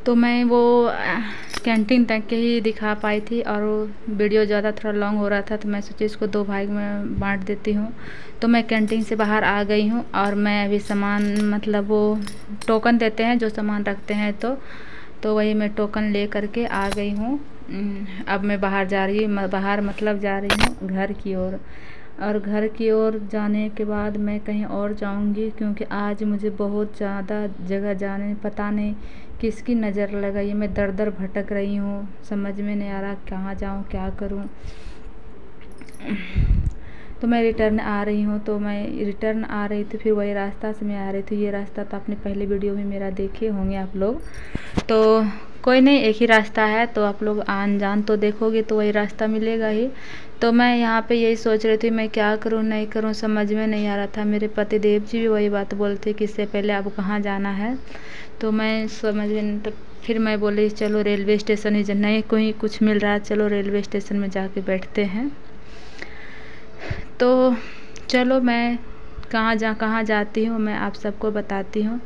तो मैं वो कैंटीन तक के ही दिखा पाई थी, और वो वीडियो ज़्यादा थोड़ा लॉन्ग हो रहा था, तो मैं सोची इसको दो भाग में बांट देती हूँ। तो मैं कैंटीन से बाहर आ गई हूँ, और मैं अभी सामान मतलब वो टोकन देते हैं जो सामान रखते हैं, तो वही मैं टोकन ले करके आ गई हूँ। अब मैं बाहर जा रही हूँ, बाहर मतलब जा रही हूँ घर की ओर। और घर की ओर जाने के बाद मैं कहीं और जाऊंगी, क्योंकि आज मुझे बहुत ज़्यादा जगह जाने, पता नहीं किसकी नज़र लगाई, मैं दर दर भटक रही हूँ, समझ में नहीं आ रहा कहाँ जाऊँ क्या करूँ। तो मैं रिटर्न आ रही हूँ, तो मैं रिटर्न आ रही थी, फिर वही रास्ता से मैं आ रही थी। ये रास्ता तो आपने पहले वीडियो में मेरा देखे होंगे आप लोग, तो कोई नहीं, एक ही रास्ता है, तो आप लोग आन जान तो देखोगे तो वही रास्ता मिलेगा ही। तो मैं यहाँ पे यही सोच रही थी मैं क्या करूँ नहीं करूँ, समझ में नहीं आ रहा था। मेरे पति देव जी भी वही बात बोलते कि इससे पहले अब कहाँ जाना है, तो मैं समझ में नहीं, तो फिर मैं बोली चलो रेलवे स्टेशन ही, नहीं कोई कुछ मिल रहा है, चलो रेलवे स्टेशन में जाके बैठते हैं। तो चलो मैं कहाँ जाती हूँ मैं आप सबको बताती हूँ।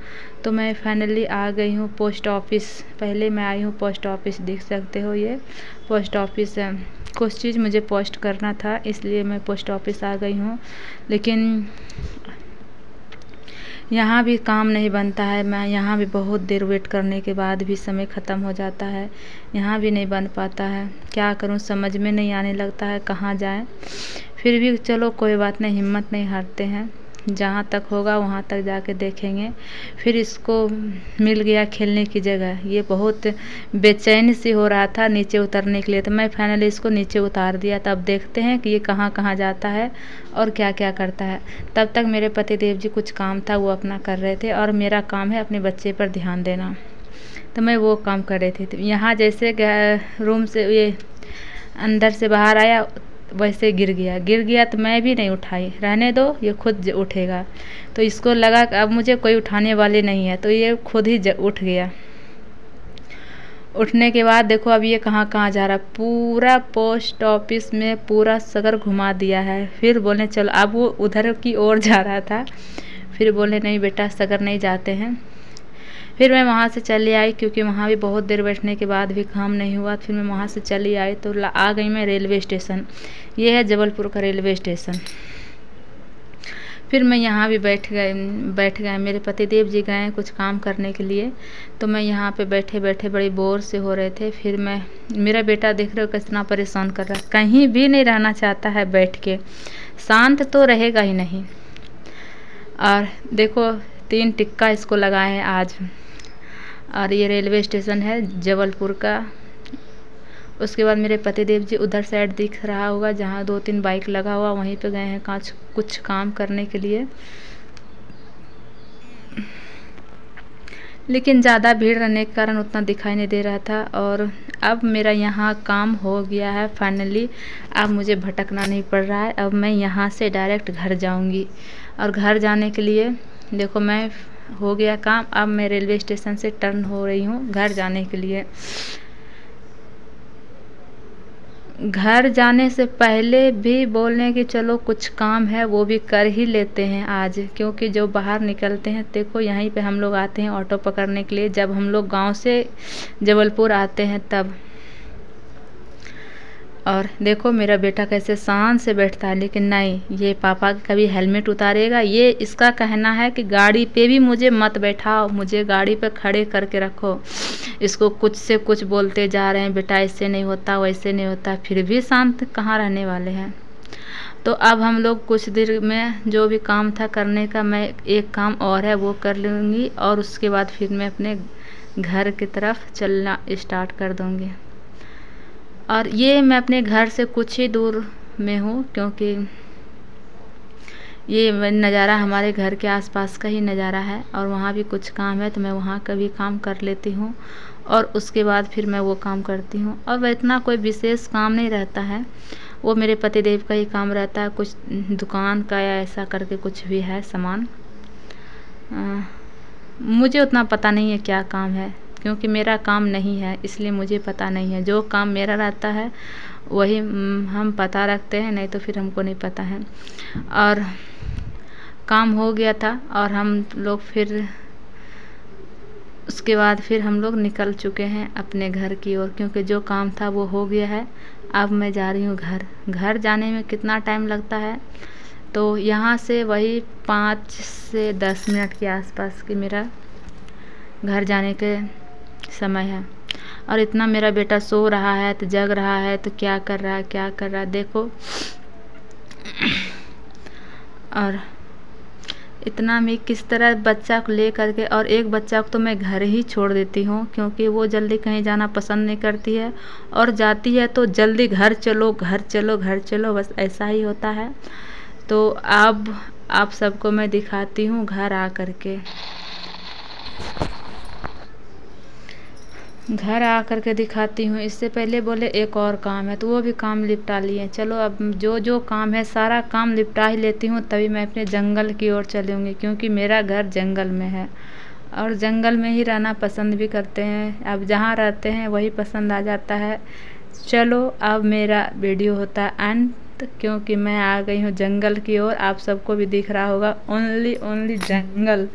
तो मैं फाइनली आ गई हूँ पोस्ट ऑफिस। पहले मैं आई हूँ पोस्ट ऑफिस, देख सकते हो ये पोस्ट ऑफिस है। कुछ चीज़ मुझे पोस्ट करना था, इसलिए मैं पोस्ट ऑफिस आ गई हूँ, लेकिन यहाँ भी काम नहीं बनता है। मैं यहाँ भी बहुत देर वेट करने के बाद भी समय ख़त्म हो जाता है, यहाँ भी नहीं बन पाता है। क्या करूँ समझ में नहीं आने लगता है कहाँ जाए। फिर भी चलो कोई बात नहीं, हिम्मत नहीं हारते हैं, जहाँ तक होगा वहाँ तक जाके देखेंगे। फिर इसको मिल गया खेलने की जगह, ये बहुत बेचैन सी हो रहा था नीचे उतरने के लिए, तो मैं फाइनली इसको नीचे उतार दिया। तब देखते हैं कि ये कहाँ कहाँ जाता है और क्या क्या करता है। तब तक मेरे पति देव जी कुछ काम था वो अपना कर रहे थे, और मेरा काम है अपने बच्चे पर ध्यान देना, तो मैं वो काम कर रही थी। तो यहाँ जैसे रूम से ये अंदर से बाहर आया, वैसे गिर गया, तो मैं भी नहीं उठाई, रहने दो ये खुद उठेगा। तो इसको लगा कि अब मुझे कोई उठाने वाले नहीं है, तो ये खुद ही उठ गया। उठने के बाद देखो अब ये कहाँ कहाँ जा रहा है, पूरा पोस्ट ऑफिस में पूरा सगर घुमा दिया है। फिर बोले चलो, अब वो उधर की ओर जा रहा था, फिर बोले नहीं बेटा सगर नहीं जाते हैं। फिर मैं वहाँ से चली आई, क्योंकि वहाँ भी बहुत देर बैठने के बाद भी काम नहीं हुआ। फिर मैं वहाँ से चली आई, तो आ गई मैं रेलवे स्टेशन। ये है जबलपुर का रेलवे स्टेशन। फिर मैं यहाँ भी बैठ गए। मेरे पति देव जी गए कुछ काम करने के लिए, तो मैं यहाँ पे बैठे बैठे बड़ी बोर से हो रहे थे। फिर मेरा बेटा देख रहे हो कितना परेशान कर रहा है, कहीं भी नहीं रहना चाहता है बैठ के, शांत तो रहेगा ही नहीं। और देखो 3 टिक्का इसको लगाए हैं आज। और ये रेलवे स्टेशन है जबलपुर का। उसके बाद मेरे पति देव जी उधर साइड दिख रहा होगा, जहाँ 2-3 बाइक लगा हुआ, वहीं पे गए हैं कुछ काम करने के लिए। लेकिन ज़्यादा भीड़ रहने के कारण उतना दिखाई नहीं दे रहा था। और अब मेरा यहाँ काम हो गया है फाइनली, अब मुझे भटकना नहीं पड़ रहा है। अब मैं यहाँ से डायरेक्ट घर जाऊँगी, और घर जाने के लिए देखो मैं हो गया काम। अब मैं रेलवे स्टेशन से टर्न हो रही हूँ घर जाने के लिए। घर जाने से पहले भी बोलने कि चलो कुछ काम है वो भी कर ही लेते हैं आज, क्योंकि जो बाहर निकलते हैं, देखो यहीं पे हम लोग आते हैं ऑटो पकड़ने के लिए, जब हम लोग गांव से जबलपुर आते हैं तब। और देखो मेरा बेटा कैसे शान से बैठता है, लेकिन नहीं, ये पापा कभी हेलमेट उतारेगा। ये इसका कहना है कि गाड़ी पे भी मुझे मत बैठाओ, मुझे गाड़ी पे खड़े करके रखो। इसको कुछ से कुछ बोलते जा रहे हैं, बेटा ऐसे नहीं होता वैसे नहीं होता, फिर भी शांत कहाँ रहने वाले हैं। तो अब हम लोग कुछ देर में जो भी काम था करने का, मैं एक काम और है वो कर लूँगी, और उसके बाद फिर मैं अपने घर की तरफ चलना स्टार्ट कर दूँगी। और ये मैं अपने घर से कुछ ही दूर में हूँ, क्योंकि ये नज़ारा हमारे घर के आसपास का ही नज़ारा है, और वहाँ भी कुछ काम है तो मैं वहाँ का भी काम कर लेती हूँ, और उसके बाद फिर मैं वो काम करती हूँ। और वह इतना कोई विशेष काम नहीं रहता है, वो मेरे पतिदेव का ही काम रहता है, कुछ दुकान का या ऐसा करके कुछ भी है सामान। मुझे उतना पता नहीं है क्या काम है, क्योंकि मेरा काम नहीं है, इसलिए मुझे पता नहीं है। जो काम मेरा रहता है वही हम पता रखते हैं, नहीं तो फिर हमको नहीं पता है। और काम हो गया था, और हम लोग फिर उसके बाद फिर हम लोग निकल चुके हैं अपने घर की ओर, क्योंकि जो काम था वो हो गया है। अब मैं जा रही हूँ घर। घर जाने में कितना टाइम लगता है, तो यहाँ से वही 5 से 10 मिनट के आसपास की मेरा घर जाने के समय है। और इतना मेरा बेटा सो रहा है, तो जग रहा है, तो क्या कर रहा है, क्या कर रहा है देखो। और इतना मैं किस तरह बच्चा को ले करके, और एक बच्चा को तो मैं घर ही छोड़ देती हूँ, क्योंकि वो जल्दी कहीं जाना पसंद नहीं करती है, और जाती है तो जल्दी घर चलो घर चलो घर चलो, बस ऐसा ही होता है। तो अब आप सबको मैं दिखाती हूँ घर आ करके। घर आ करके दिखाती हूँ। इससे पहले बोले एक और काम है, तो वो भी काम निपटा लिए। चलो अब जो जो काम है सारा काम निपटा ही लेती हूँ, तभी मैं अपने जंगल की ओर चलूँगी, क्योंकि मेरा घर जंगल में है और जंगल में ही रहना पसंद भी करते हैं। अब जहाँ रहते हैं वही पसंद आ जाता है। चलो अब मेरा वीडियो होता है अंत, क्योंकि मैं आ गई हूँ जंगल की ओर। आप सबको भी दिख रहा होगा, ओनली जंगल।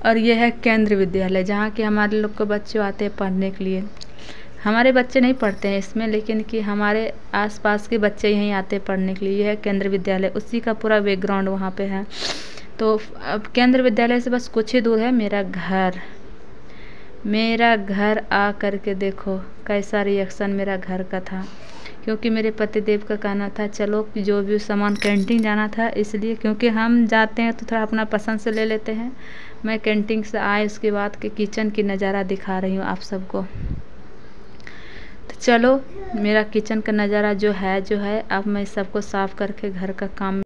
और यह है केंद्र विद्यालय, जहाँ के हमारे लोग के बच्चे आते हैं पढ़ने के लिए। हमारे बच्चे नहीं पढ़ते हैं इसमें, लेकिन कि हमारे आसपास के बच्चे यहीं आते हैं पढ़ने के लिए। यह है केंद्र विद्यालय, उसी का पूरा बैकग्राउंड वहाँ पे है। तो अब केंद्र विद्यालय से बस कुछ ही दूर है मेरा घर। मेरा घर आ करके देखो कैसा रिएक्शन मेरा घर का था, क्योंकि मेरे पतिदेव का कहना था चलो कि जो भी सामान कैंटीन जाना था, इसलिए क्योंकि हम जाते हैं तो थोड़ा अपना पसंद से ले लेते हैं। मैं कैंटीन से आए उसके बाद के किचन की नज़ारा दिखा रही हूँ आप सबको। तो चलो मेरा किचन का नज़ारा जो है अब मैं सबको साफ़ करके घर का काम